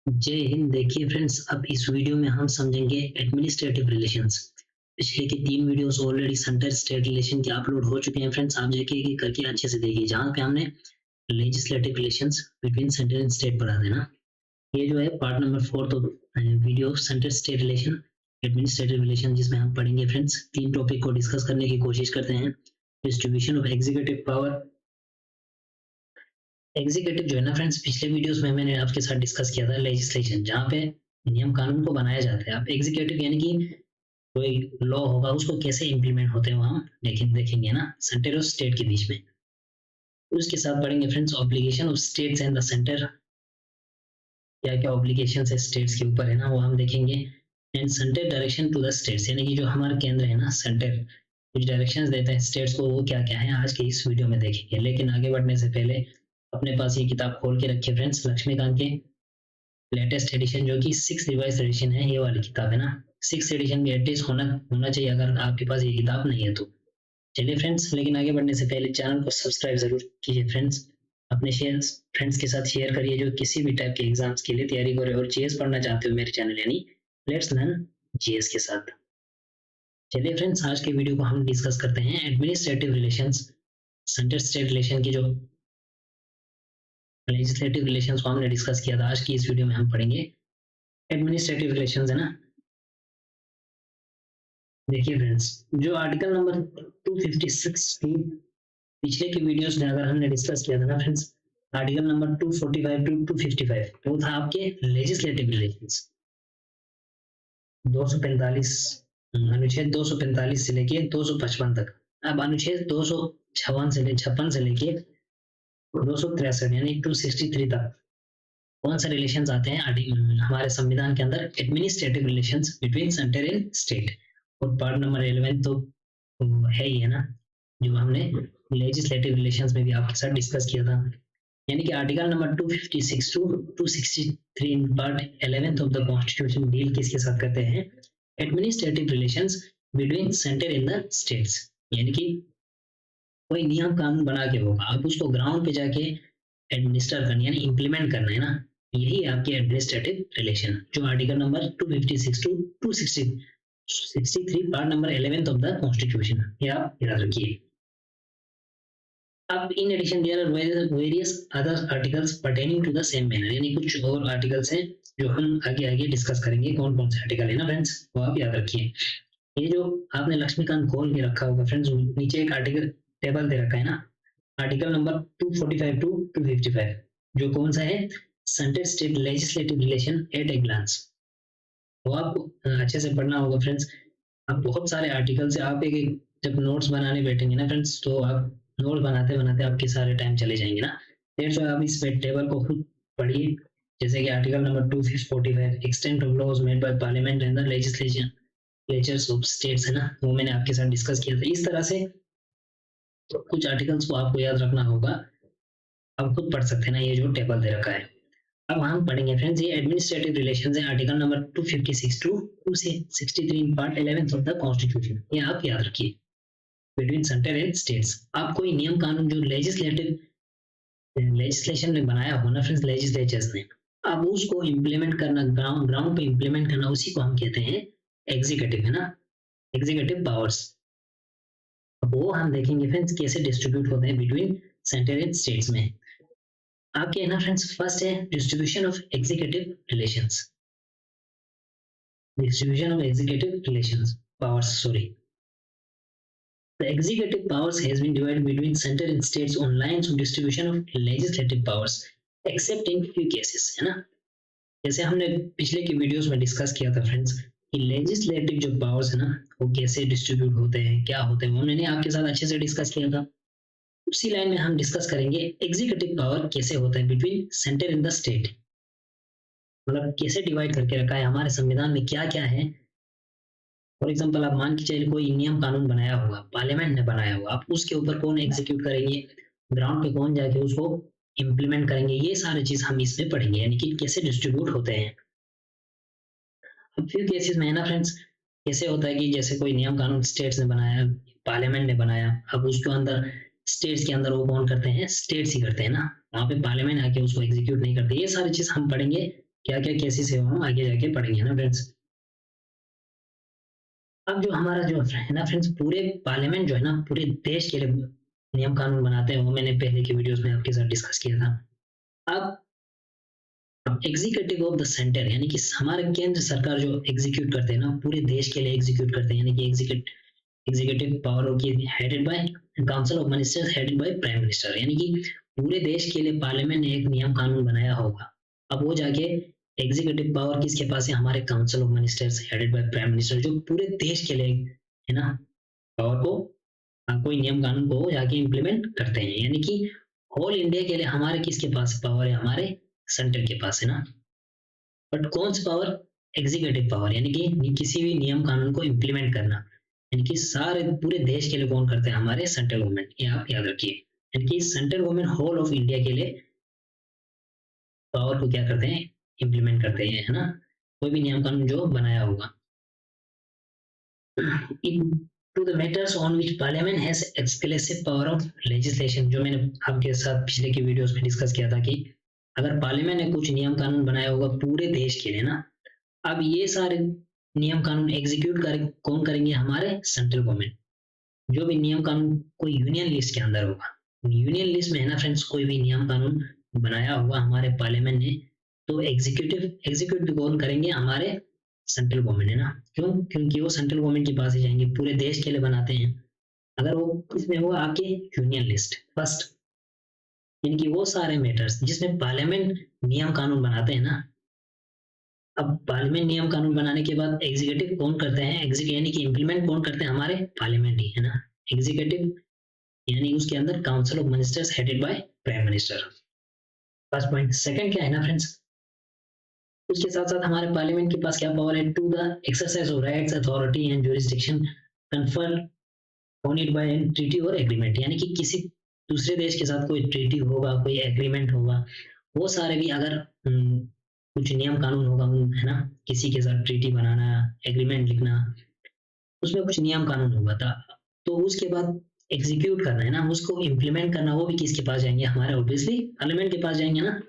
जय हिंद। देखिए फ्रेंड्स, अब इस वीडियो में हम समझेंगे एडमिनिस्ट्रेटिव रिलेशंस। पिछले के 3 videos already centre state relation के अपलोड हो चुके हैं फ्रेंड्स। आप जाके एक करके अच्छे से देखिए, जहाँ पे हमने legislative relations between centre and state पढ़ा था ना। ये जो है पार्ट नंबर 4 तो video centre state relation administrative relation, जिसमें हम पढ़ेंगे फ्रेंड्स 3 टॉपिक को डिस्कस करने की कोशिश करते हैं। Distribution of executive power. Executive जो है ना फ्रेंड्स, पिछले वीडियोस में मैंने आपके साथ डिस्कस किया था लेजिस्लेशन, जहाँ पे नियम कानून को बनाया जाता है। अब एग्जीक्यूटिव यानी कि कोई लॉ होगा, उसको कैसे इम्प्लीमेंट होते हैं वो हम देखेंगे ना, सेंटर और स्टेट के बीच में। उसके साथ पढ़ेंगे friends obligation of states and the centre. क्या क्या ऑब्लिगेशन है स्टेट्स के ऊपर है ना, वो हम देखेंगे। And centre direction to the states, यानी कि जो हमारा केंद्र है ना, सेंटर कुछ डायरेक्शंस देते हैं स्टेट्स को, वो क्या क्या है आज के इस वीडियो में देखेंगे। लेकिन आगे बढ़ने से पहले अपने पास ये किताब खोल के रखिए फ्रेंड्स, लक्ष्मीकांत के लेटेस्ट एडिशन, जो कि 6 रिवाइज एडिशन है। ये वाली किताब है ना, 6 एडिशन भी एटलीस्ट होना चाहिए अगर आपके पास ये किताब नहीं है तो। चलिए फ्रेंड्स, लेकिन आगे बढ़ने से पहले चैनल को सब्सक्राइब जरूर कीजिए फ्रेंड्स। अपने शेयर फ्रेंड्स के साथ शेयर करिए जो किसी भी टाइप के एग्जाम्स के लिए तैयारी कर रहे हो और जीएस पढ़ना चाहते हो मेरे चैनल यानी लेट्स लर्न जीएस के साथ। चलिए फ्रेंड्स, आज के वीडियो को हम डिस्कस करते हैं administrative relations. Centre state relation की जो लेजिस्लेटिव रिलेशंस को हमने डिस्कस किया था, आज की इस वीडियो में हम पढ़ेंगे एडमिनिस्ट्रेटिव रिलेशंस है ना। देखिए फ्रेंड्स, जो आर्टिकल नंबर 256 की पिछले के वीडियोस में अगर हमने डिस्कस किया था ना फ्रेंड्स, आर्टिकल नंबर 245 टू 255 वो था आपके लेजिस्लेटिव रिलेशंस। 245 अनुच्छेद 245 से लेके 255 तक। अब अनुच्छेद 256 से लेके 263 यानी 263 तक कौन सा रिलेशंस आते हैं हमारे संविधान के अंदर? Administrative relations between centre and state. और पार्ट नंबर 11 तो है ही है ना, जो हमने लेजिस्लेटिव रिलेशंस में भी आपके साथ डिस्कस किया था। यानी कि article number 256 to 263 in part 11 of the constitution deal किसके साथ करते हैं? Administrative relations between centre in the states. यानी कि कोई नियम कानून बना के होगा, आप उसको ग्राउंड पे जाके एडमिनिस्टर करना यानी इम्प्लीमेंट करना है ना, यही आपके एडमिनिस्ट्रेटिव रिलेशन, जो article number 256 to 263 part number 11 of the constitution, ये आप याद रखिए। अब in addition there are various other articles pertaining to the same manner, यानी कुछ और आर्टिकल्स हैं जो हम आगे आगे डिस्कस करेंगे कौन कौन से आर्टिकल है ना फ्रेंड्स, वो आप याद रखिए। ये जो आपने लक्ष्मीकांत खोल के रखा होगा फ्रेंड्स, नीचे एक आर्टिकल टेबल दे रखा है ना, आर्टिकल नंबर 245 टू 255, जो कौन सा है? Centre state legislative relation at a glance. तो आपको अच्छे से पढ़ना होगा फ्रेंड्स। अब बहुत सारे आर्टिकल से आप एक जब नोट्स बनाने बैठेंगे ना फ्रेंड्स, तो आप नोट बनाते बनाते आपके सारे टाइम चले जाएंगे ना। दैट्स व्हाई आप इस टेबल को खुद पढ़िए। जैसे कि article number 245 extent of laws made by parliament and the legislation legislatures of states है ना, वो मैंने आपके साथ डिस्कस किया था। इस तरह से तो कुछ आर्टिकल्स को आपको याद रखना होगा, आप खुद पढ़ सकते हैं ना, ये जो टेबल दे रखा है। अब हम पढ़ेंगे फ्रेंड्स, ये एडमिनिस्ट्रेटिव रिलेशंस है, article number 256 to 263 part 11 of the constitution, ये आप याद रखिए। बिटवीन सेंटर एंड स्टेट्स, आप कोई नियम कानून जो लेजिस्लेशन में बनाया हो ना फ्रेंड्स, लेजिस्लेचर्स ने, अब उसको इम्प्लीमेंट करना, ग्राउंड पे इम्प्लीमेंट करना, उसी को हम कहते हैं एग्जीक्यूटिव है ना, एग्जीक्यूटिव पावर्स। अब वो हम देखेंगे फ्रेंड्स कैसे डिस्ट्रीब्यूट होते हैं बिटवीन सेंटर एंड स्टेट्स में। आपके है ना फ्रेंड्स, फर्स्ट है distribution of executive relations. Distribution of executive relations powers, sorry. The executive powers has been divided between center and states on lines of distribution of legislative powers except in few cases, है ना। जैसे हमने पिछले के videos में discuss किया था friends कि लेजिस्लेटिव जो पावर्स है ना, वो कैसे डिस्ट्रीब्यूट होते हैं, क्या होते हैं, वो मैंने आपके साथ अच्छे से डिस्कस किया था। उसी लाइन में हम डिस्कस करेंगे एग्जीक्यूटिव पावर कैसे होता है between centre and the state, मतलब कैसे डिवाइड करके रखा है हमारे संविधान में, क्या क्या है। फॉर एग्जाम्पल आप मान के चलिए कोई नियम कानून बनाया होगा, पार्लियामेंट ने बनाया होगा, आप उसके ऊपर कौन एग्जीक्यूट करेंगे, ग्राउंड पे कौन जाके उसको इम्प्लीमेंट करेंगे, ये सारी चीज हम इसमें पढ़ेंगे, यानी कि कैसे डिस्ट्रीब्यूट होते हैं। अब फ्यू केसेस में है ना फ्रेंड्स, कैसे होता है कि जैसे कोई नियम कानून स्टेट्स ने बनाया, पार्लियामेंट ने बनाया, अब उसके अंदर स्टेट्स के अंदर वो कौन करते हैं? स्टेट्स ही करते हैं ना, वहाँ पे पार्लियामेंट आके उसको एग्जीक्यूट नहीं करते। ये सारी चीज हम पढ़ेंगे क्या क्या केसेस है वो आगे जाके पढ़ेंगे ना फ्रेंड्स। अब जो हमारा जो है ना फ्रेंड्स, पूरे पार्लियामेंट जो है ना पूरे देश के लिए नियम कानून बनाते हैं, वो मैंने पहले की वीडियोस में आपके साथ डिस्कस किया था। अब एग्जीक्यूटिव ऑफ द सेंटर यानी कि हमारे केंद्र सरकार जो एग्जीक्यूट करते हैं ना पूरे देश के लिए एग्जीक्यूट करते हैं, यानी कि एग्जीक्यूटिव पावर की headed by council of ministers headed by prime minister, यानी कि पूरे देश के लिए पार्लियामेंट ने एक नियम कानून बनाया होगा। अब वो जाके एग्जीक्यूटिव पावर किसके पास है, हमारे council of ministers headed by prime minister, जो पूरे देश के लिए है ना पावर को कोई नियम कानून को जाके इम्प्लीमेंट करते हैं, यानी कि होल इंडिया के लिए हमारे किसके पास पावर है, हमारे सेंटर के पास है ना। बट कौन सी पावर, एग्जीक्यूटिव पावर, यानी कि किसी भी नियम कानून को इम्प्लीमेंट करना, यानी कि सारे पूरे देश के लिए कौन करते हैं, हमारे सेंट्रल गवर्नमेंट, ये आप याद रखिए। यानी कि central government whole of India के लिए पावर को क्या करते हैं, इम्प्लीमेंट करते हैं, है ना, कोई भी नियम कानून जो बनाया होगा। To the matters on which parliament has exclusive power of legislation, जो मैंने आपके साथ पिछले की वीडियोस में डिस्कस किया था कि अगर पार्लियामेंट ने कुछ नियम कानून बनाया होगा पूरे देश के लिए ना, अब ये सारे नियम कानून एग्जीक्यूट कौन करेंगे, हमारे सेंट्रल गवर्नमेंट। जो भी नियम कानून कोई यूनियन लिस्ट के अंदर होगा, यूनियन लिस्ट में है ना फ्रेंड्स, कोई भी नियम कानून बनाया होगा हमारे पार्लियामेंट ने, तो एग्जीक्यूट भी कौन करेंगे, हमारे सेंट्रल गवर्नमेंट है ना। क्यों, क्योंकि वो सेंट्रल गवर्नमेंट के पास ही जाएंगे, पूरे देश के लिए बनाते हैं। अगर वो किसमें होगा, आपके यूनियन लिस्ट फर्स्ट, यानी कि वो सारे मैटर्स जिसमें पार्लियामेंट नियम कानून बनाते हैं ना। अब पार्लियामेंट नियम कानून बनाने के बाद एग्जीक्यूटिव कौन करते हैं, यानी कि इम्प्लीमेंट कौन करते हैं, हमारे पार्लियामेंट ही है ना। एग्जीक्यूटिव यानी उसके अंदर council of ministers headed by prime minister, first point. Second क्या है ना फ्रेंड्स, उसके साथ साथ हमारे पार्लियामेंट के पास क्या पावर है, to the exercise of rights authority and jurisdiction conferred on it by treaty और एग्रीमेंट, यानी कि किसी दूसरे देश के साथ कोई ट्रीटी होगा, कोई एग्रीमेंट होगा, वो सारे भी अगर कुछ नियम कानून होगा है ना, किसी के साथ ट्रीटी बनाना, एग्रीमेंट लिखना, उसमें कुछ नियम कानून होगा था, तो उसके बाद एग्जीक्यूट करना है ना, उसको इम्प्लीमेंट करना, वो भी किसके पास जाएंगे, हमारे ऑब्वियसली पार्लियामेंट के पास जाएंगे ना।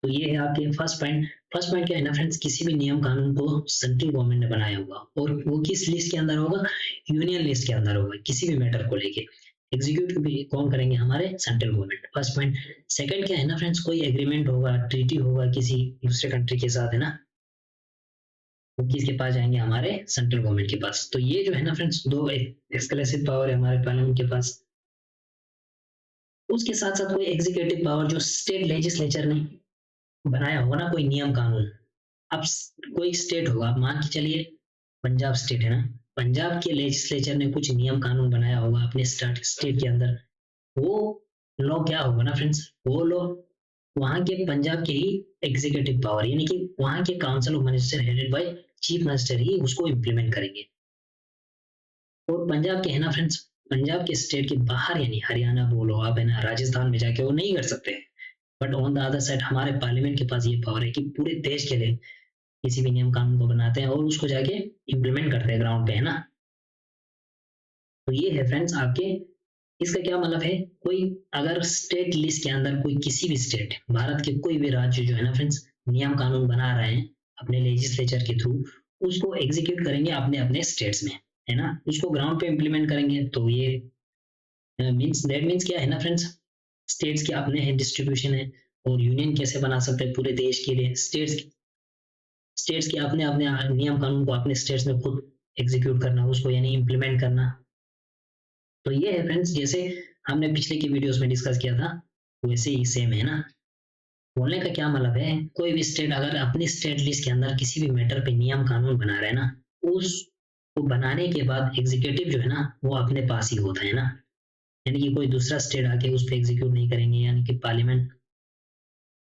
तो ये है आपके फर्स्ट पॉइंट। फर्स्ट पॉइंट क्या है ना फ्रेंड्स, किसी भी नियम कानून को सेंट्रल गवर्नमेंट ने बनाया होगा, और वो किस लिस्ट के अंदर होगा, यूनियन लिस्ट के अंदर होगा, किसी भी मैटर को लेके एग्जीक्यूट भी कौन करेंगे, हमारे central government, first point. Second क्या है ना फ्रेंड्स, कोई एग्रीमेंट होगा, ट्रीटी होगा किसी दूसरे कंट्री के साथ है ना, वो किसके पास जाएंगे, हमारे सेंट्रल गवर्नमेंट के पास। तो ये जो है ना फ्रेंड्स, दो एक्सक्लूसिव पावर है हमारे पार्लियामेंट के पास। उसके साथ साथ कोई एग्जीक्यूटिव पावर जो स्टेट लेजिस्लेचर ने बनाया होगा ना कोई नियम कानून। अब कोई स्टेट होगा, आप मान के चलिए पंजाब स्टेट है ना, पंजाब के लेजिस्लेचर ने कुछ नियम कानून बनाया होगा अपने स्टेट के अंदर, वो लॉ क्या होगा ना फ्रेंड्स, वो लॉ वहां के पंजाब के ही एग्जीक्यूटिव पावर, यानी कि वहां के council of minister headed by chief minister ही उसको इम्प्लीमेंट करेंगे। और पंजाब के है ना फ्रेंड्स, पंजाब के स्टेट के बाहर यानी हरियाणा बोलो आप है ना, राजस्थान में जाके वो नहीं कर सकते। But on the other side हमारे पार्लियामेंट के पास ये पावर है कि पूरे देश के लिए किसी भी नियम कानून को बनाते हैं और उसको जाके इम्प्लीमेंट करते हैं ग्राउंड पे, है ना। तो ये है फ्रेंड्स आपके, इसका क्या मतलब है, कोई अगर स्टेट लिस्ट के अंदर कोई किसी भी स्टेट, भारत के कोई भी राज्य जो है ना फ्रेंड्स नियम कानून बना रहे हैं अपने लेजिस्लेचर के थ्रू, उसको एग्जीक्यूट करेंगे अपने अपने स्टेट्स में, है ना, उसको ग्राउंड पे इम्प्लीमेंट करेंगे। तो ये मीन्स क्या है ना फ्रेंड्स, स्टेट्स के अपने डिस्ट्रीब्यूशन है, और यूनियन कैसे बना सकते हैं पूरे देश के लिए, स्टेट्स के अपने अपने नियम कानून को अपने स्टेट्स में खुद एग्जीक्यूट करना, उसको यानी इम्प्लीमेंट करना। तो ये है फ्रेंड्स, जैसे हमने पिछले की वीडियोस में डिस्कस किया था वैसे ही सेम है ना। बोलने का क्या मतलब है, कोई भी स्टेट अगर अपनी स्टेट लिस्ट के अंदर किसी भी मैटर पे नियम कानून बना रहे हैं ना, उसको बनाने के बाद एग्जीक्यूटिव जो है ना वो अपने पास ही होता है ना, यानी कि कोई दूसरा स्टेट आके उस पर एग्जीक्यूट नहीं करेंगे, यानी कि पार्लियामेंट।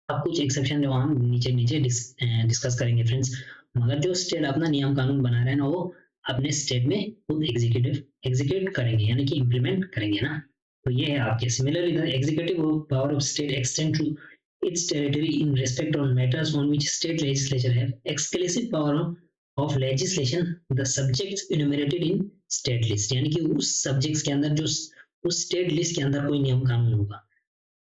अब कुछ एक्सेप्शन जो हम नीचे नीचे डिस्कस करेंगे फ्रेंड्स, मगर जो स्टेट अपना नियम कानून बना रहे हैं ना, वो अपने स्टेट में खुद एग्जीक्यूट करेंगे, यानी कि इम्प्लीमेंट करेंगे ना। तो ये है आपके, similarly the executive power of state extend to its territory in respect on matters on which state legislature have exclusive power of legislation, the subjects enumerated in state list, यानी कि उस सब्जेक्ट्स के अंदर जो उस स्टेट लिस्ट के अंदर कोई नियम कानून होगा,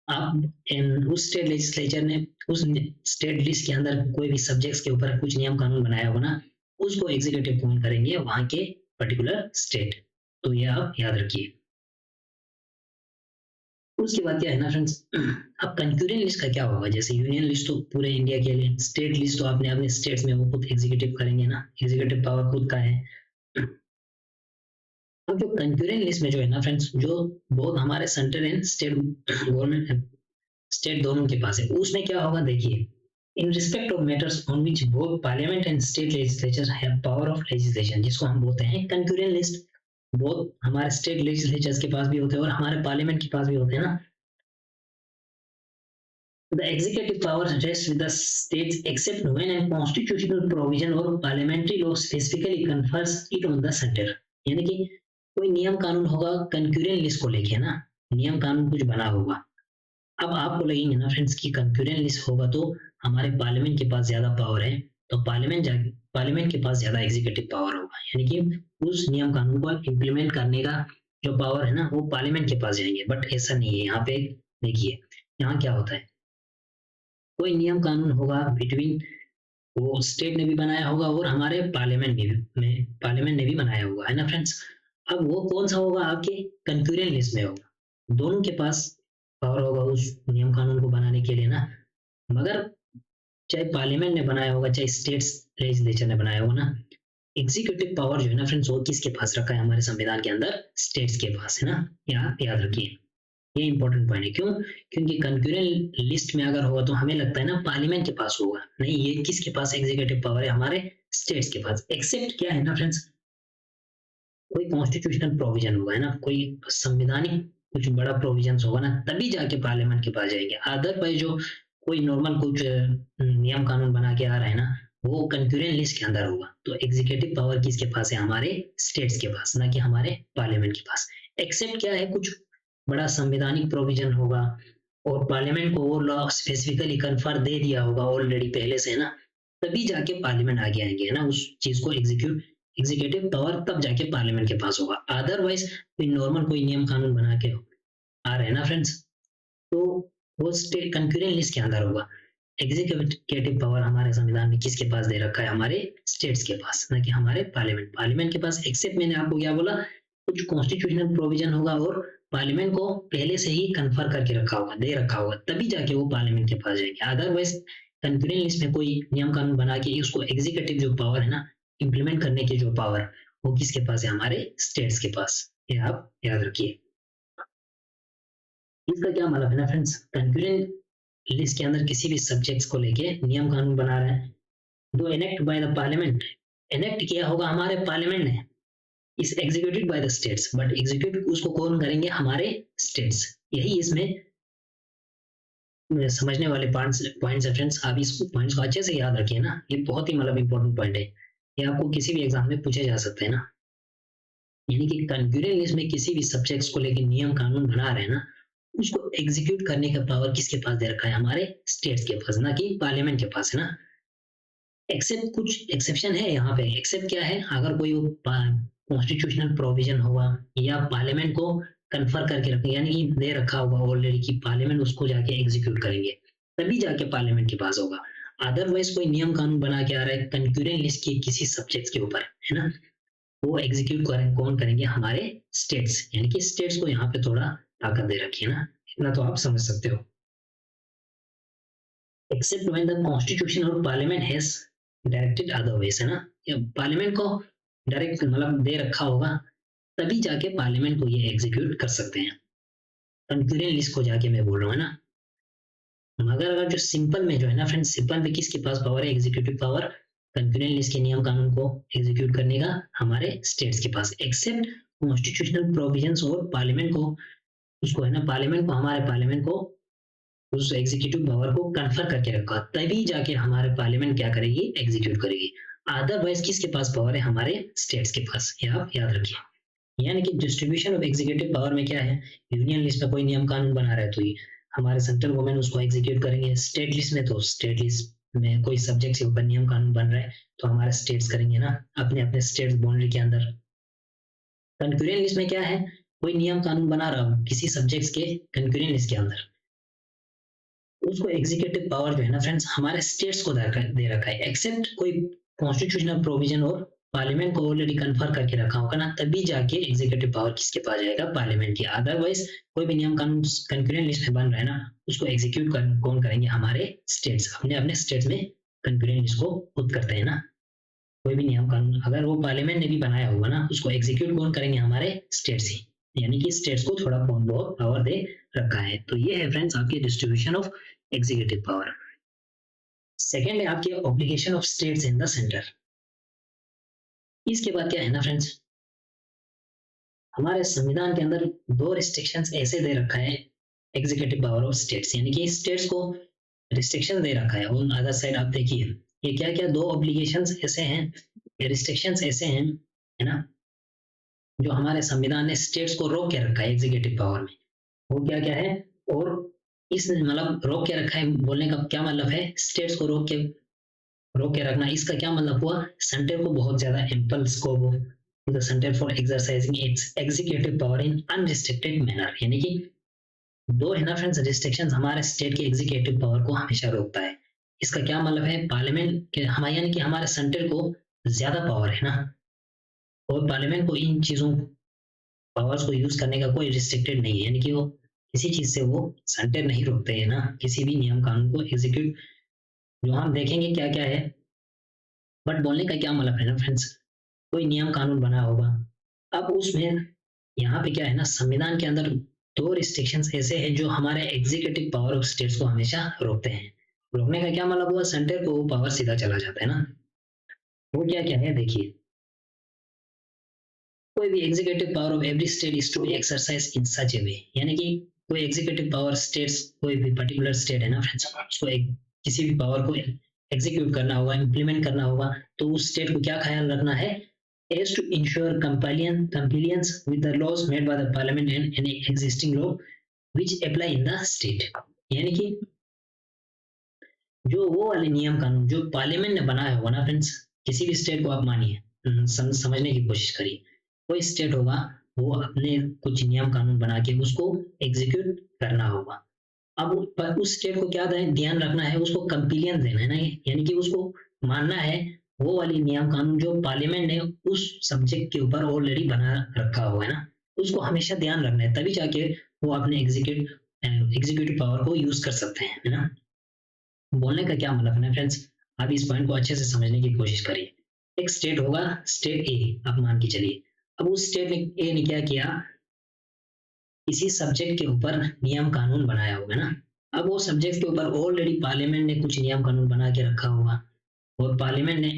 उस स्टेट लेजिस्लेचर ने उस स्टेट लिस्ट के अंदर कोई भी सब्जेक्ट्स के ऊपर कुछ नियम कानून बनाया होगा ना, उसको एग्जीक्यूटिव कौन करेंगे, वहां के पर्टिकुलर स्टेट। तो ये आप याद रखिए। उसके बाद क्या है ना फ्रेंड्स, अब कंक्यूरेंट लिस्ट का क्या होगा, जैसे यूनियन लिस्ट तो पूरे इंडिया के लिए, स्टेट लिस्ट तो आपने अपने स्टेट्स में वो खुद एग्जीक्यूटिव करेंगे ना, एग्जीक्यूटिव पावर खुद का है। अब जो कंक्यूरेंट लिस्ट में जो है ना फ्रेंड्स, जो बहुत हमारे central and state government, state दोनों के पास है, उसमें क्या होगा देखिए, in respect of matters on which both parliament and state legislature have power of legislation, जिसको हम बोलते हैं कंक्यूरेंट लिस्ट। बहुत हमारे स्टेट लेजिस्लेचर्स के पास भी होते हैं और हमारे पार्लियामेंट के पास भी होते हैं ना। The executive power rests with the states except when a constitutional provision or parliamentary law specifically confers it on the center। यानी कि कोई नियम कानून होगा कंक्यूरेंट लिस्ट को लेके ना, नियम कानून कुछ बना होगा। अब आपको लगेंगे ना फ्रेंड्स कि कंक्यूरेंट लिस्ट होगा तो हमारे पार्लियामेंट के पास ज्यादा पावर है, तो पार्लियामेंट के पास ज्यादा एग्जीक्यूटिव पावर होगा, यानी कि उस नियम कानून को इम्प्लीमेंट करने का जो पावर है ना वो पार्लियामेंट के पास जाएंगे। बट ऐसा नहीं है, यहाँ पे देखिए यहाँ क्या होता है, कोई नियम कानून होगा बिटवीन, वो स्टेट ने भी बनाया होगा और हमारे पार्लियामेंट ने भी बनाया होगा, है ना फ्रेंड्स। अब वो कौन सा होगा, आपके कंक्यूरेंट लिस्ट में होगा, दोनों के पास पावर होगा उस नियम कानून को बनाने के लिए ना। मगर चाहे पार्लियामेंट ने बनाया होगा चाहे स्टेट्स लेजिस्लेचर ने बनाया होगा ना, एग्जीक्यूटिव पावर जो है ना फ्रेंड्स वो किसके पास रखा है हमारे संविधान के अंदर, स्टेट्स के पास है ना, याद रखिए। ये इंपॉर्टेंट पॉइंट है, क्यों, क्योंकि कंक्यूरेंट लिस्ट में अगर होगा तो हमें लगता है ना पार्लियामेंट के पास होगा, नहीं, ये किसके पास एग्जीक्यूटिव पावर है, हमारे स्टेट्स के पास। एक्सेप्ट क्या है ना फ्रेंड्स, कोई कॉन्स्टिट्यूशनल प्रोविजन होगा, है ना, कोई संवैधानिक कुछ बड़ा प्रोविजन होगा ना, तभी जाके पार्लियामेंट के पास जाएंगे। अदरवाइज जो कोई नॉर्मल कुछ नियम कानून बना के आ रहा है ना, वो कंक्यूरेंट लिस्ट के अंदर होगा। तो एग्जीक्यूटिव पावर किसके पास है, हमारे स्टेट्स के पास, ना कि हमारे पार्लियामेंट के पास। एक्सेप्ट क्या है, कुछ बड़ा संवैधानिक प्रोविजन होगा और पार्लियामेंट को वो लॉ स्पेसिफिकली कन्फर दे दिया होगा ऑलरेडी पहले से, है ना, तभी जाके पार्लियामेंट आगे आएंगे, है ना, उस चीज को एग्जीक्यूटिव पावर तब जाके पार्लियामेंट के पास होगा। अदरवाइज कोई नॉर्मल कोई नियम कानून बना के आ रहे हैं ना फ्रेंड्स, तो वो स्टेट कंक्यूरेंट लिस्ट के अंदर होगा। एग्जीक्यूटिव पावर हमारे संविधान में किसके पास दे रखा है, हमारे स्टेट्स के पास, ना कि हमारे पार्लियामेंट के पास। एक्सेप्ट मैंने आपको क्या बोला, कुछ कॉन्स्टिट्यूशनल प्रोविजन होगा और पार्लियामेंट को पहले से ही कन्फर करके रखा होगा, दे रखा होगा, तभी जाके वो पार्लियामेंट के पास जाएंगे। अदरवाइज कंक्यूरेंट लिस्ट में कोई नियम कानून बना के उसको एग्जीक्यूटिव जो पावर है ना, इम्प्लीमेंट करने की जो पावर, वो किसके पास है, हमारे स्टेट्स के पास। ये आप याद रखिए। इसका क्या मतलब है ना फ्रेंड्स, कंक्यूरेंट लिस्ट के अंदर किसी भी सब्जेक्ट्स को लेके नियम कानून बना रहा है, दो enact by the parliament, enact किया होगा हमारे पार्लियामेंट ने, is executed by the states, but execute उसको कौन करेंगे, हमारे स्टेट्स। यही इसमें समझने वाले पॉइंट्स है फ्रेंड्स। आप इस पॉइंट्स को अच्छे से याद रखिए ना, ये बहुत ही मतलब इंपॉर्टेंट पॉइंट है, ये आपको किसी भी एग्जाम में पूछे जा सकते हैं ना। यानी कि कंक्यूरेंट लिस्ट में किसी भी सब्जेक्ट्स को लेकर नियम कानून बना रहे हैं ना, उसको एग्जीक्यूट करने का पावर किसके पास दे रखा है, हमारे स्टेट्स के पास, ना कि पार्लियामेंट के पास, है ना। एक्सेप्ट कुछ एक्सेप्शन है यहाँ पे। एक्सेप्ट क्या है, अगर कोई कॉन्स्टिट्यूशनल प्रोविजन होगा या पार्लियामेंट को कन्फर करके रखेंगे, यानी कि दे रखा होगा ऑलरेडी कि पार्लियामेंट उसको जाके एग्जीक्यूट करेंगे, तभी जाके पार्लियामेंट के पास होगा। अदरवाइज कोई नियम कानून बना के आ रहा है कंक्यूरेंट लिस्ट के किसी सब्जेक्ट के ऊपर, है ना, वो एग्जीक्यूट कौन करेंगे, हमारे स्टेट्स। यानी कि स्टेट्स को यहाँ पे थोड़ा ताकत दे रखी है ना, इतना तो आप समझ सकते हो। एक्सेप्ट व्हेन द कॉन्स्टिट्यूशन और पार्लियामेंट हैज डायरेक्टेड अदरवाइज, है ना, पार्लियामेंट को डायरेक्ट मतलब दे रखा होगा, तभी जाके पार्लियामेंट को ये एग्जीक्यूट कर सकते हैं। कंक्यूरेंट लिस्ट को जाके मैं बोल रहा हूँ, है ना। मगर अगर जो सिंपल में जो है ना फ्रेंड्स, सिंपल में किसके पास पावर है, एग्जीक्यूटिव पावर, कंक्यूरेंट लिस्ट के नियम कानून को एग्जीक्यूट करने का हमारे स्टेट्स के पास। एक्सेप्ट कॉन्स्टिट्यूशनल प्रोविजंस और पार्लियामेंट को, उसको है ना, हमारे पार्लियामेंट को उस एग्जीक्यूटिव पावर को कन्फर करके रखा, तभी जाके हमारे पार्लियामेंट क्या करेगी, एग्जीक्यूट करेगी। अदरवाइज किसके पास पावर है, हमारे स्टेट्स के पास, ये आप याद रखिए। यानी कि डिस्ट्रीब्यूशन ऑफ एग्जीक्यूटिव पावर में क्या है, यूनियन लिस्ट में कोई नियम कानून बना रहा है तो ये हमारे सेंट्रल गवर्नमेंट उसको एग्जीक्यूट करेंगे। स्टेट लिस्ट में तो स्टेट लिस्ट में कोई सब्जेक्ट के ऊपर नियम कानून बन रहा है तो हमारे स्टेट्स करेंगे ना, अपने अपने स्टेट्स बाउंड्री के अंदर। कंक्यूरेंट लिस्ट में क्या है, कोई नियम कानून बना रहा हूँ किसी सब्जेक्ट्स के कंक्यूरेंट लिस्ट के अंदर, उसको एग्जीक्यूटिव पावर जो है ना फ्रेंड्स हमारे स्टेट्स को दे रखा है, एक्सेप्ट कोई कॉन्स्टिट्यूशनल प्रोविजन और पार्लियामेंट को ऑलरेडी कन्फर करके रखा होगा ना, तभी जाके एग्जीक्यूटिव पावर किसके पास जाएगा, पार्लियामेंट की। अदरवाइज कोई भी नियम कानून कंकरेंट लिस्ट में बन रहा है ना, उसको एग्जीक्यूट कौन करेंगे, हमारे स्टेट्स, अपने अपने स्टेट्स में कंकरेंट लिस्ट को खुद करते हैं ना। कोई भी नियम कानून अगर वो पार्लियामेंट ने भी बनाया होगा ना, उसको एग्जीक्यूट कौन करेंगे, हमारे स्टेट्स ही, यानी कि स्टेट्स को थोड़ा बहुत पावर दे रखा है। तो ये है फ्रेंड्स आपकी distribution of executive power. Second है आपके obligation of states in the centre. इसके बाद क्या है ना फ्रेंड्स, हमारे संविधान के अंदर दो रिस्ट्रिक्शंस ऐसे दे रखा है एग्जीक्यूटिव पावर ऑफ स्टेट्स, यानी कि स्टेट्स को रिस्ट्रिक्शन दे रखा है। ऑन अदर साइड आप देखिए ये क्या क्या दो ऑब्लिगेशंस ऐसे हैं, रिस्ट्रिक्शंस ऐसे हैं, है ना, जो हमारे संविधान ने स्टेट्स को रोक के रखा है एग्जीक्यूटिव पावर में। वो क्या क्या है, और इस मतलब रोक के रखा है बोलने का क्या मतलब है, स्टेट्स को रोक के रखना, इसका क्या मतलब हुआ, सेंटर को बहुत ज्यादा इम्पल्स को the centre for exercising it's executive power in unrestricted manner, यानी कि दो है ना फ्रेंड्स रिस्ट्रिक्शंस हमारे स्टेट के एग्जीक्यूटिव पावर को हमेशा रोकता है। इसका क्या मतलब है, पार्लियामेंट के हमारे यानी कि हमारे सेंटर को ज्यादा पावर है ना, और पार्लियामेंट को इन चीजों पावर्स को यूज करने का कोई रिस्ट्रिक्टेड नहीं है, यानी कि वो किसी चीज से वो सेंटर नहीं रोकते हैं ना, किसी भी नियम कानून को एग्जीक्यूट, जो हम देखेंगे क्या क्या है। बट बोलने का क्या मतलब है ना फ्रेंड्स, कोई नियम कानून बना होगा, अब उसमें यहाँ पे क्या है ना, संविधान के अंदर दो रिस्ट्रिक्शंस ऐसे हैं जो हमारे एग्जीक्यूटिव पावर ऑफ स्टेट्स को हमेशा रोकते हैं। रोकने का क्या मतलब हुआ, सेंटर को वो पावर सीधा चला जाता है ना। वो क्या क्या है देखिए, कोई भी executive power of every state is to be exercise in such a way, यानी कि कोई एग्जीक्यूटिव पावर स्टेट्स, कोई भी पर्टिकुलर स्टेट है ना फ्रेंड्स, उसको किसी भी पावर को एग्जीक्यूट करना होगा, इम्प्लीमेंट करना होगा, तो उस स्टेट को क्या ख्याल रखना है, is to ensure compliance with the laws made by the parliament and any existing law which apply in the state, यानी कि जो वो वाले नियम कानून जो पार्लियामेंट ने बनाया होगा ना फ्रेंड्स, किसी भी स्टेट को आप मानिए, समझने की कोशिश करिए, कोई स्टेट होगा वो अपने कुछ नियम कानून बना के उसको एग्जीक्यूट करना होगा। अब उस स्टेट को क्या ध्यान रखना है, उसको कंप्लियंस देना है ना, यानी कि उसको मानना है वो वाली नियम कानून जो पार्लियामेंट ने उस सब्जेक्ट के ऊपर ऑलरेडी बना रखा हुआ है ना, उसको हमेशा ध्यान रखना है, तभी जाके वो अपने एग्जीक्यूटिव पावर को यूज कर सकते हैं, है ना। बोलने का क्या मतलब है ना फ्रेंड्स, आप इस पॉइंट को अच्छे से समझने की कोशिश करिए। एक स्टेट होगा, स्टेट ए आप मान के चलिए, अब उस स्टेट ए ने क्या किया, किसी सब्जेक्ट के ऊपर नियम कानून बनाया होगा ना, अब वो सब्जेक्ट के ऊपर ऑलरेडी पार्लियामेंट ने कुछ नियम कानून बना के रखा होगा, और पार्लियामेंट ने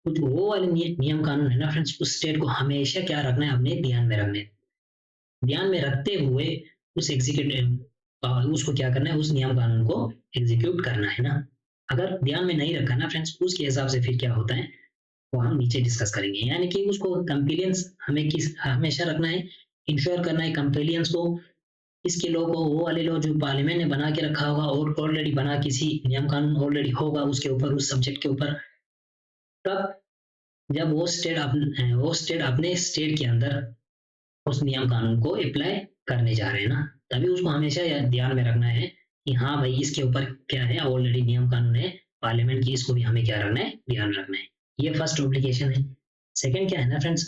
कुछ वो वाले नियम कानून है ना फ्रेंड्स, उस स्टेट को हमेशा क्या रखना है, अपने ध्यान में रखते हुए उस एग्जीक्यूटिव उसको क्या करना है, उस नियम कानून को एग्जीक्यूट करना है ना। अगर ध्यान में नहीं रखा ना फ्रेंड्स, उसके हिसाब से फिर क्या होता है वो हम नीचे डिस्कस करेंगे, यानी कि उसको कंप्लियंस हमें हमेशा रखना है, इंश्योर करना है कंप्लियंस को, इसके लो को वो वाले लो जो पार्लियामेंट ने बना के रखा होगा, और ऑलरेडी बना किसी नियम कानून ऑलरेडी होगा उसके ऊपर, उस सब्जेक्ट के ऊपर, तब जब वो स्टेट अपने स्टेट के अंदर उस नियम कानून को अप्लाई करने जा रहे हैं ना, तभी उसको हमेशा ध्यान में रखना है कि हाँ भाई इसके ऊपर क्या है, ऑलरेडी नियम कानून है पार्लियामेंट की, इसको भी हमें क्या रखना है, ध्यान रखना है। ये फर्स्ट ऑब्लिगेशन है। सेकंड क्या है ना friends,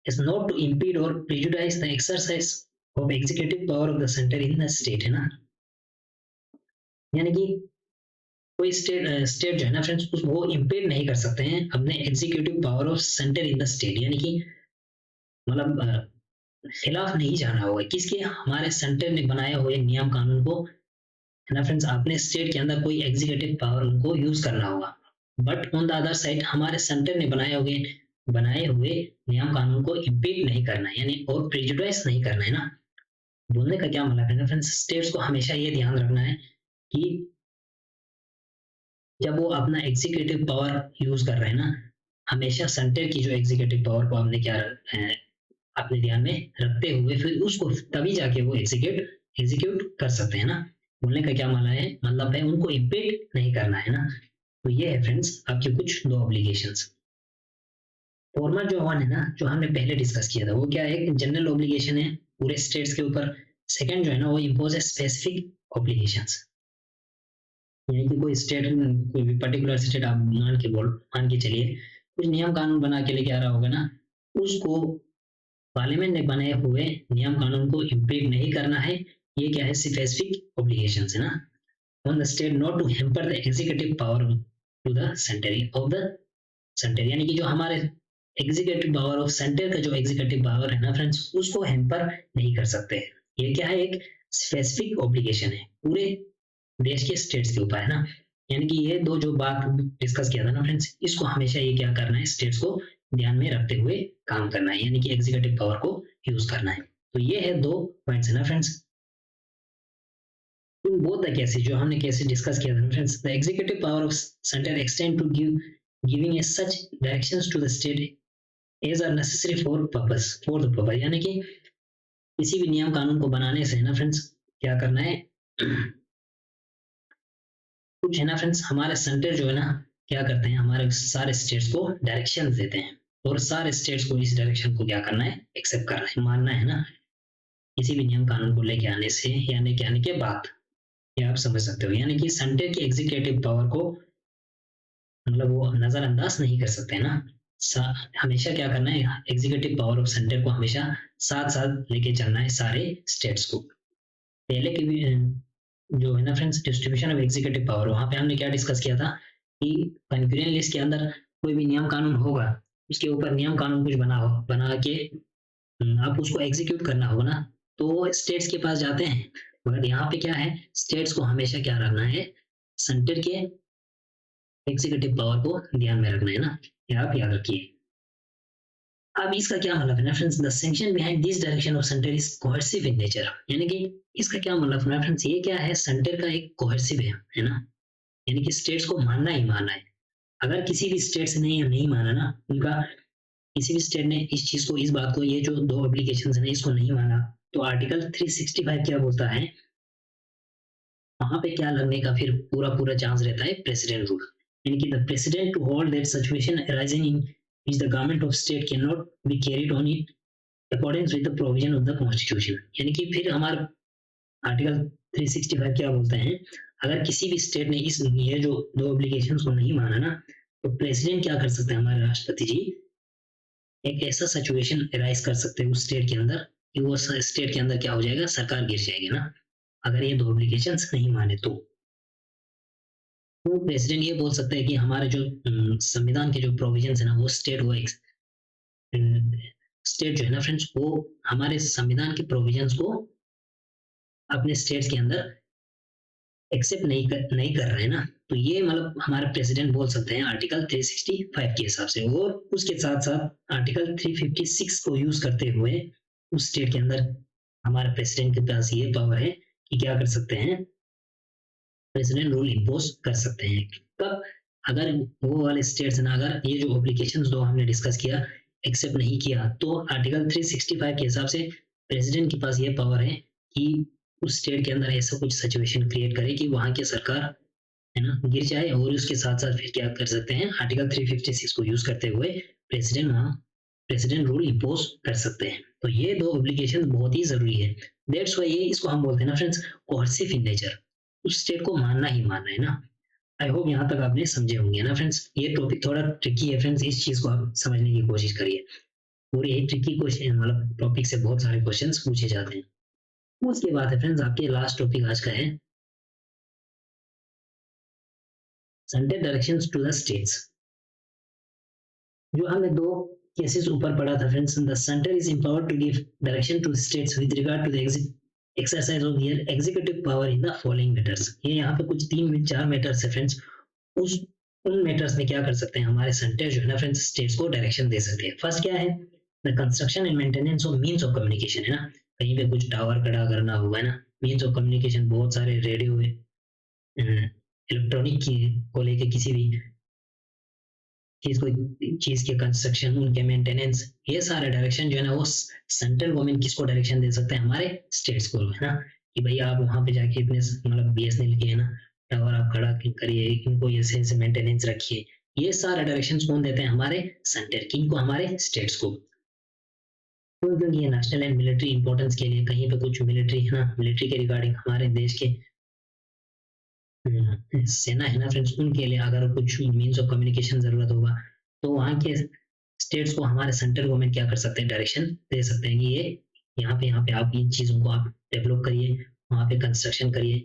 is not to impede और prejudice the exercise of executive power of the centre in the state, है ना, यानी कि कोई स्टेट जो है ना फ्रेंड्स वो इम्पीड नहीं कर सकते हैं अपने executive power of centre in the state, यानी कि मतलब खिलाफ नहीं जाना होगा किसके, हमारे सेंटर ने बनाए हुए नियम कानून को, है ना फ्रेंड्स, अपने स्टेट के अंदर कोई एग्जीक्यूटिव पावर उनको यूज करना होगा, but on the other side हमारे सेंटर ने बनाए हुए नियम कानून को इम्पीड नहीं करना है, यानी और प्रेजुडाइज नहीं करना है ना। बोलने का क्या मतलब है ना फ्रेंड्स, स्टेट्स को हमेशा ये ध्यान रखना है कि जब वो अपना एग्जीक्यूटिव पावर यूज कर रहे हैं ना, हमेशा सेंटर की जो एग्जीक्यूटिव पावर को हमने क्या अपने ध्यान में रखते हुए फिर उसको तभी जाके वो एग्जीक्यूट कर सकते हैं ना। बोलने का क्या मतलब है उनको इम्पीड नहीं करना है ना। तो ये है फ्रेंड्स आपके कुछ दो ऑब्लिगेशंस। फॉर्मल जो वन है ना, जो हमने पहले डिस्कस किया था, वो क्या है, जनरल ऑब्लिगेशन है पूरे स्टेट्स के ऊपर। सेकंड जो है ना वो इम्पोज स्पेसिफिक ऑब्लिगेशंस, यानी कि कोई स्टेट, कोई भी पर्टिकुलर स्टेट आप मान के चलिए कुछ नियम कानून बना के लेके आ रहा होगा ना, उसको पार्लियामेंट ने बनाए हुए नियम कानून को इम्प्लीट नहीं करना है। ये क्या है, स्पेसिफिक ऑब्लिगेशन है ना, on the state not to hamper the executive power to the centre of the centre, यानी कि जो हमारे एग्जीक्यूटिव पावर ऑफ सेंटर का जो एग्जीक्यूटिव पावर है ना फ्रेंड्स, उसको हेम्पर नहीं कर सकते। ये क्या है, एक स्पेसिफिक ऑब्लिगेशन है पूरे देश के स्टेट्स के ऊपर है ना। यानी कि ये दो जो बात डिस्कस किया था ना फ्रेंड्स, इसको हमेशा ये क्या करना है, स्टेट्स को ध्यान में रखते हुए काम करना है, यानी कि एग्जीक्यूटिव पावर को यूज करना है। तो ये है दो पॉइंट्स है ना friends. In both the cases जो हमने केसेस डिस्कस किया था ना friends, the executive power of centre extend to giving a such directions to the state as are necessary for the purpose, यानी कि किसी भी नियम कानून को बनाने से है ना फ्रेंड्स, क्या करना है कुछ है ना फ्रेंड्स, हमारे सेंटर जो है ना क्या करते हैं, हमारे सारे स्टेट्स को डायरेक्शन देते हैं, और सारे स्टेट्स को इस डायरेक्शन को क्या करना है, एक्सेप्ट करना है, मानना है ना, किसी भी नियम कानून को लेके आने से या लेके आने के बाद। ये आप समझ सकते हो, यानी कि सेंटर की एग्जीक्यूटिव पावर को मतलब वो नजरअंदाज नहीं कर सकते ना। हमेशा क्या करना है, एग्जीक्यूटिव पावर ऑफ सेंटर को हमेशा साथ साथ लेके चलना है सारे स्टेट्स को। पहले के भी जो है ना friends, distribution of executive power, वहां पे हमने क्या डिस्कस किया था कि कंक्रीन लिस्ट के अंदर कोई भी नियम कानून होगा, उसके ऊपर नियम कानून कुछ बना के आप उसको एग्जीक्यूट करना होगा ना, तो स्टेट्स के पास जाते हैं। मगर यहाँ पे क्या है, स्टेट्स को हमेशा क्या रखना है, सेंटर के एग्जीक्यूटिव पावर को ध्यान में रखना है ना, ये आप याद रखिए। अब इसका क्या मतलब है ना friends, the sanction behind this direction of centre is coercive in nature, यानी कि इसका क्या मतलब है फ्रेंड्स, ये क्या है, सेंटर का एक कोहर्सिव है ना, यानी कि स्टेट्स को मानना ही मानना है। अगर किसी भी स्टेट ने नहीं माना ना, उनका किसी भी स्टेट ने इस चीज को, इस बात को, ये जो दो एप्लीकेशन है इसको नहीं माना, तो आर्टिकल 365 क्या बोलता है, वहां पे क्या लगने का फिर पूरा पूरा चांस रहता है, प्रेसिडेंट रूल, यानी कि the president to hold that situation arising in which the government of state cannot be carried on in accordance with the provision of the constitution, यानी कि फिर हमारा आर्टिकल 365 क्या बोलते हैं, अगर किसी भी स्टेट ने इस ये जो दो एप्लीकेशंस को नहीं माना ना, तो प्रेसिडेंट क्या कर सकते हैं, हमारे राष्ट्रपति जी एक ऐसा सिचुएशन अराइज कर सकते हैं उस स्टेट के अंदर कि वो स्टेट के अंदर क्या हो जाएगा, सरकार गिर जाएगी ना, अगर ये दो एप्लीकेशंस नहीं माने तो प्रेसिडेंट ये बोल सकते हैं कि हमारे जो संविधान के जो प्रोविजंस है ना, वो स्टेट जो है ना फ्रेंड्स, वो हमारे संविधान के प्रोविजंस को अपने स्टेट्स के अंदर एक्सेप्ट नहीं कर रहे हैं ना, तो ये मतलब हमारे प्रेसिडेंट बोल सकते हैं आर्टिकल 365 के हिसाब से, और उसके साथ साथ आर्टिकल 356 को यूज करते हुए उस स्टेट के अंदर हमारे प्रेसिडेंट के पास ये पावर है कि क्या कर सकते हैं, प्रेसिडेंट रूल इम्पोज कर सकते हैं। कब, अगर वो वाले स्टेट्स ना, अगर ये जो एप्लीकेशंस दो हमने डिस्कस किया एक्सेप्ट नहीं किया, तो आर्टिकल 365 के हिसाब से प्रेसिडेंट के पास ये पावर है कि उस स्टेट के अंदर ऐसा कुछ सिचुएशन क्रिएट करे कि वहां की सरकार है ना गिर जाए, और उसके साथ साथ फिर क्या कर सकते हैं, आर्टिकल 356 को यूज करते हुए प्रेसिडेंट वहां प्रेसिडेंट रूल इम्पोज कर सकते हैं। तो ये दो एप्लीकेशन बहुत ही जरूरी है, दैट्स वाई ये इसको हम बोलते हैं ना फ्रेंड्स, कोहर्सिव इन नेचर, उस स्टेट को मानना ही मानना है ना। आई होप यहाँ तक आपने समझे होंगे ना फ्रेंड्स, ये टॉपिक थोड़ा ट्रिकी है फ्रेंड्स, इस चीज को आप समझने की कोशिश करिए। पूरे ही ट्रिकी क्वेश्चन मतलब टॉपिक से बहुत सारे क्वेश्चंस पूछे जाते हैं। उसके बाद है फ्रेंड्स आपके लास्ट टॉपिक आज का है centre directions to the states. जो हमने दो केसेस ऊपर पढ़ा था friends, the centre is empowered to give direction to states with regard to the exercise of their executive power in the following matters. ये यहाँ पे कुछ 3-4 मैटर्स है फ्रेंड्स, उस उन मैटर्स में क्या कर सकते हैं, हमारे सेंटर जो है ना फ्रेंड्स, स्टेट्स को डायरेक्शन दे सकते हैं। फर्स्ट क्या है, the construction and maintenance of means of communication, है ना, कहीं पे कुछ टावर खड़ा करना होगा ना, मीन्स ऑफ कम्युनिकेशन बहुत सारे रेडियो इलेक्ट्रॉनिक की को लेके किसी भी चीज के कंस्ट्रक्शन, उनके मेंटेनेंस, ये सारे डायरेक्शन जो है ना वो सेंट्रल गवर्नमेंट किसको डायरेक्शन दे सकते हैं, हमारे स्टेट्स को, है ना, कि भाई आप वहां पे जाके इतने मतलब बीएसएनएल के है ना टावर आप खड़ा करिए, इनको ऐसे मेंटेनेंस रखिए, ये सारे डायरेक्शन कौन देते हैं, हमारे सेंटर, किनको, हमारे स्टेट्स को। क्योंकि ये नेशनल एंड मिलिट्री इंपॉर्टेंस के लिए, कहीं पे कुछ मिलिट्री है ना, मिलिट्री के रिगार्डिंग हमारे देश के सेना है ना फ्रेंड्स, उनके लिए अगर कुछ मीन्स ऑफ कम्युनिकेशन जरूरत होगा तो वहाँ के स्टेट्स को हमारे सेंट्रल गवर्नमेंट क्या कर सकते हैं, डायरेक्शन दे सकते हैं कि ये यहाँ पे आप इन चीज़ों को आप डेवलप करिए, वहाँ पे कंस्ट्रक्शन करिए,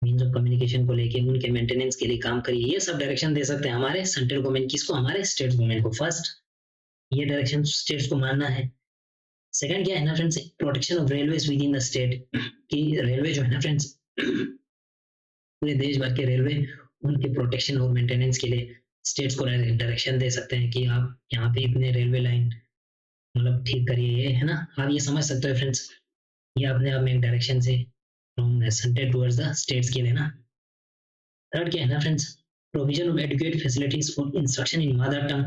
मीन्स ऑफ कम्युनिकेशन को लेके उनके मेंटेनेंस के लिए काम करिए, ये सब डायरेक्शन दे सकते हैं हमारे सेंट्रल गवर्नमेंट, किसको, हमारे स्टेट गवर्नमेंट को। फर्स्ट ये डायरेक्शन स्टेट्स को मानना है। सेकंड क्या है ना friends, protection of railways with in the state, कि रेलवे जो है ना फ्रेंड्स, पूरे देश भर के रेलवे, उनके प्रोटेक्शन और मेंटेनेंस के लिए स्टेट्स को डायरेक्शन दे सकते हैं कि आप यहाँ पे इतने रेलवे लाइन मतलब ठीक करिए, ये है ना, आप ये समझ सकते हो फ्रेंड्स, ये अपने आप में एक डायरेक्शन से from centre towards the states के लिए ना। थर्ड क्या है ना friends, provision of adequate facilities for instruction in mother tongue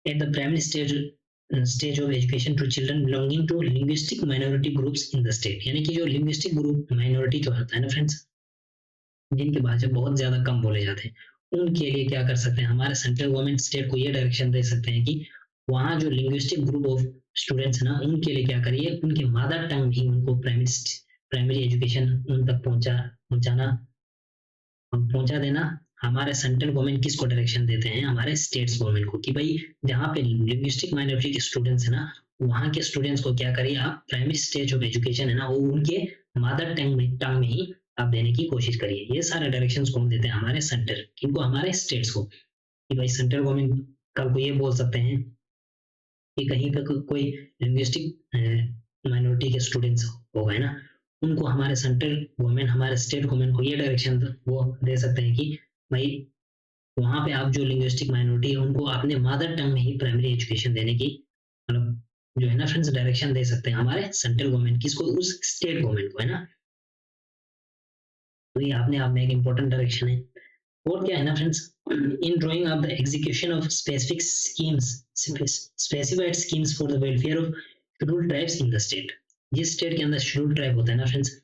at the primary stage of education to children belonging to linguistic minority groups in the state, यानी कि जो linguistic group minority जो होता है ना फ्रेंड्स, जिनकी भाषा बहुत ज्यादा कम बोले जाते हैं, उनके लिए क्या कर सकते हैं, हमारे सेंट्रल गवर्नमेंट स्टेट को ये डायरेक्शन दे सकते हैं कि वहाँ जो लिंग्विस्टिक ग्रुप ऑफ स्टूडेंट्स है ना, उनके लिए क्या करिए, उनके मदर टंग ही उनको प्राइमरी एजुकेशन उन तक पहुंचा देना। हमारे सेंट्रल गवर्नमेंट किसको डायरेक्शन देते हैं, हमारे स्टेट्स गवर्नमेंट को, कि भाई जहाँ पे लिंग्विस्टिक माइनॉरिटी के स्टूडेंट्स है ना, वहाँ के स्टूडेंट्स को क्या करिए आप, प्राइमरी स्टेज ऑफ एजुकेशन है ना, वो उनके मदर टंग में ही आप देने की कोशिश करिए। ये सारे डायरेक्शंस कौन देते हैं, हमारे सेंटर, किनको, हमारे स्टेट्स को, कि भाई सेंट्रल गवर्नमेंट कल को ये बोल सकते हैं कि कहीं पे कोई लिंग्विस्टिक माइनॉरिटी के स्टूडेंट्स हो गए ना, उनको हमारे सेंट्रल गवर्नमेंट, हमारे स्टेट गवर्नमेंट को ये डायरेक्शन वो दे सकते हैं कि भाई वहाँ पे आप जो लिंग्विस्टिक माइनॉरिटी है उनको अपने मदर टंग में ही प्राइमरी एजुकेशन देने की मतलब जो है ना फ्रेंड्स डायरेक्शन दे सकते हैं हमारे सेंट्रल गवर्नमेंट, किसको, उस स्टेट गवर्नमेंट को, है ना। तो ये अपने आप में एक इम्पोर्टेंट डायरेक्शन है। और क्या है ना friends, in drying of the execution of specific schemes, specified schemes for the welfare of scheduled tribes in the state, जिस स्टेट के अंदर शेड्यूल्ड ट्राइब होता है ना फ्रेंड्स,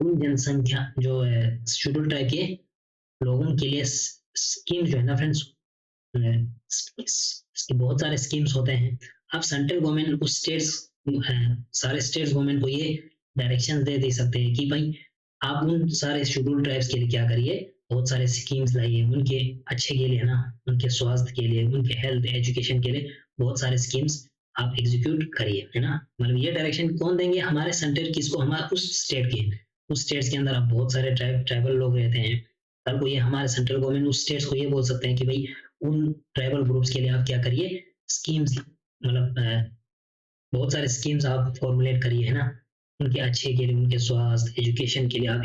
उन जनसंख्या जो है शेड्यूल्ड ट्राइब के लोगों के लिए स्कीम जो है ना फ्रेंड्स, इसके बहुत सारे स्कीम्स होते हैं। अब सेंट्रल गवर्नमेंट उस स्टेट्स, सारे स्टेट्स गवर्नमेंट को ये डायरेक्शन दे सकते हैं कि भाई आप उन सारे शेड्यूल्ड ट्राइब्स के लिए क्या करिए, बहुत सारे स्कीम्स लाइए, उनके अच्छे के लिए ना, उनके स्वास्थ्य के लिए, उनके हेल्थ एजुकेशन के लिए बहुत सारे स्कीम्स आप एग्जीक्यूट करिए, है ना। मतलब ये डायरेक्शन कौन देंगे, हमारे सेंटर, किसको, हमारे उस स्टेट के, उस स्टेट्स के अंदर अब बहुत सारे ट्राइबल लोग रहते हैं, कल को ये हमारे सेंट्रल गवर्नमेंट उस स्टेट्स को ये बोल सकते हैं कि भाई उन ट्राइबल ग्रुप्स के लिए आप क्या करिए, स्कीम्स मतलब बहुत सारे स्कीम्स आप फॉर्मुलेट करिए, है ना, उनके अच्छे के लिए, उनके स्वास्थ्य एजुकेशन के लिए आप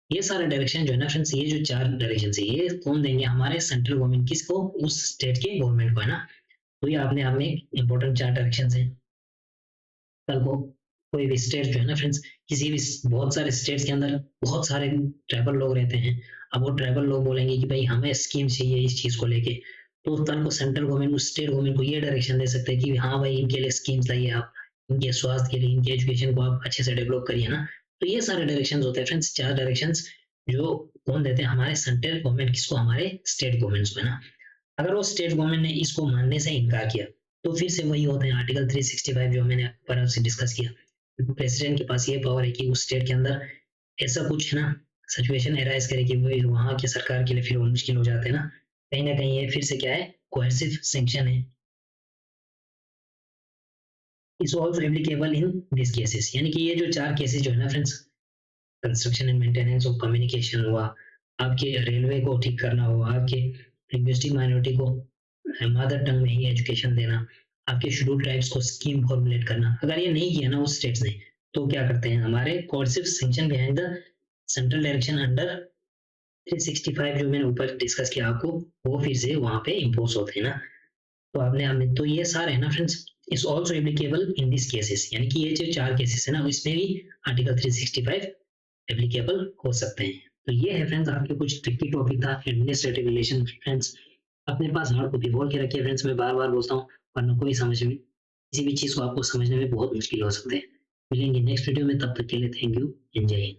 ये सारा डायरेक्शन जो है ना फ्रेंड्स, ये जो चार डायरेक्शन है ये कौन देंगे, हमारे सेंट्रल गवर्नमेंट, किसको, उस स्टेट के गवर्नमेंट को, है ना। तो ये अपने आप में इम्पोर्टेंट चार डायरेक्शन है। कल को कोई भी स्टेट जो है ना फ्रेंड्स, किसी भी बहुत सारे स्टेट्स के अंदर बहुत सारे ट्राइबल लोग रहते हैं, अब वो ट्राइबल लोग बोलेंगे कि भाई हमें स्कीम चाहिए इस चीज को लेके, तो कल को सेंट्रल गवर्नमेंट उस स्टेट गवर्नमेंट को ये डायरेक्शन दे सकते हैं कि हाँ भाई इनके लिए स्कीम्स लाइए आप, इनके स्वास्थ्य के लिए, इनके एजुकेशन को आप अच्छे से डेवलप करिए ना। तो ये सारे डायरेक्शन होते हैं फ्रेंड्स, चार डायरेक्शन जो कौन देते हैं, हमारे सेंट्रल गवर्नमेंट, किसको, हमारे स्टेट गवर्नमेंट्स को, है ना। अगर वो स्टेट गवर्नमेंट ने इसको मानने से इनकार किया तो फिर से वही होते हैं आर्टिकल 365 जो मैंने ऊपर आपसे डिस्कस किया, प्रेसिडेंट के पास ये पावर है कि उस स्टेट के अंदर ऐसा कुछ है ना सिचुएशन एराइज करे कि वो वहाँ की सरकार के लिए फिर वो मुश्किल हो जाते हैं ना कहीं ये फिर से क्या है, कोएर्सिव सैंक्शन है, is also applicable in this cases, यानी कि ये जो चार केसेस जो है ना friends, construction and maintenance of communication हुआ, आपके रेलवे को ठीक करना हुआ, आपके लिंग्विस्टिक माइनॉरिटी को मदर टंग में ही एजुकेशन देना, आपके शेड्यूल ट्राइब्स को स्कीम फॉर्मुलेट करना, अगर ये नहीं किया ना उस स्टेट्स ने, तो क्या करते हैं, हमारे coercive sanction behind the central direction under 365 जो मैंने ऊपर डिस्कस किया आपको, वो फिर से वहां पे इम्पोज होते हैं ना। तो आपने तो ये सारे है ना friends, is also applicable in this cases, यानी कि ये जो चार केसेस है ना इसमें भी आर्टिकल 365 एप्लीकेबल हो सकते हैं। तो ये है फ्रेंड्स आपके कुछ ट्रिकी टॉपिक था एडमिनिस्ट्रेटिव रिलेशन। फ्रेंड्स अपने पास हार्ड कॉपी बोल के रखिए फ्रेंड्स, मैं बार बार बोलता हूँ, वरना कोई समझ में, किसी भी चीज को आपको समझने में बहुत मुश्किल हो सकते हैं। मिलेंगे नेक्स्ट वीडियो में, तब तक के लिए थैंक यू, एंजॉय।